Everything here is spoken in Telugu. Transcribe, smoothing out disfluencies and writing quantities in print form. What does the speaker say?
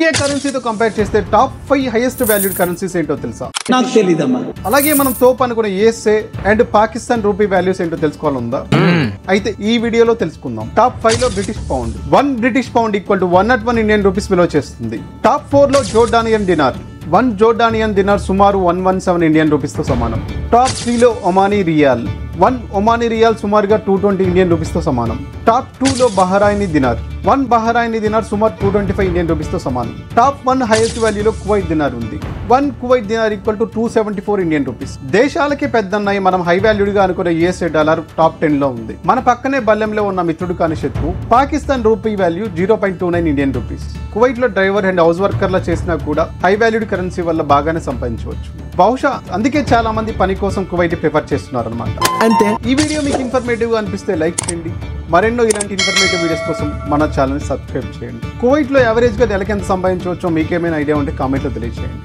ఏ కరెన్సీతో కంపేర్ చేస్తే టాప్ 5 హైయెస్ట్ వాల్యూడ్ కరెన్సీస్ ఏంటో తెలుసా? నాకు తెలీదమ్మా. అలాగే మనం తోపు అనుకున్న USA and Pakistan rupee values ఏంటో తెలుసుకోవాలందా? అయితే ఈ వీడియోలో తెలుసుకుందాం. టాప్ 5 లో British pound. 1 British pound equal to 101 Indian rupees విలువ చేస్తుంది. టాప్ 4 లో జోర్డానియన్ డినార్. 1 జోర్డానియన్ డినార్ సుమారు 117 ఇండియన్ రూపీస్ తో సమానం. టాప్ 3 లో ఒమానీ రియాల్. 1 ఒమానీ రియాల్ సుమారుగా 220 ఇండియన్ రూపీస్ తో సమానం. టాప్ 2 లో బహ్రాయినీ దినార్. 1 బహ్రాయినీ దినార్ సుమారు 225 ఇండియన్ రూపీస్ తో సమానం. టాప్ 1 హైయెస్ట్ వాల్యూలో కువైట్ దినార్ ఉంది. 1 Kuwait dinar equal to 274 Indian rupees. దేశాలకే పెద్దన్నాయి మనం హై వాల్యూడ్ గా అనుకున్న యూఎస్ఏ డాలర్ టాప్ 10 లో ఉంది. మన పక్కనే బల్లెంలో ఉన్న మిత్రుడు కాని శత్రువు Pakistan rupee value 0.29 Indian rupees. Kuwait లో డ్రైవర్ అండ్ హౌస్ వర్కర్ల చేసినా కూడా హై వాల్యూడ్ కరెన్సీ వల్ల బాగానే సంపాదించవచ్చు. బహుశా అందుకే చాలా మంది పని కోసం కువైట్ ప్రిఫర్ చేస్తున్నారు అనమాట. అంతే. ఈ వీడియో మీకు ఇన్ఫర్మేటివ్ గా అనిపిస్తే లైక్ చేయండి. మరెన్నో ఇలాంటి ఇన్ఫర్మేటివ్ వీడియోస్ కోసం మన ఛానల్ ని సబ్స్క్రైబ్ చేయండి. కువైట్ లో యావరేజ్ గా నెలకి ఎంత సంపాదించవచ్చో మీకేమైనా ఐడియా ఉంటే కామెంట్ లో తెలియజేయండి.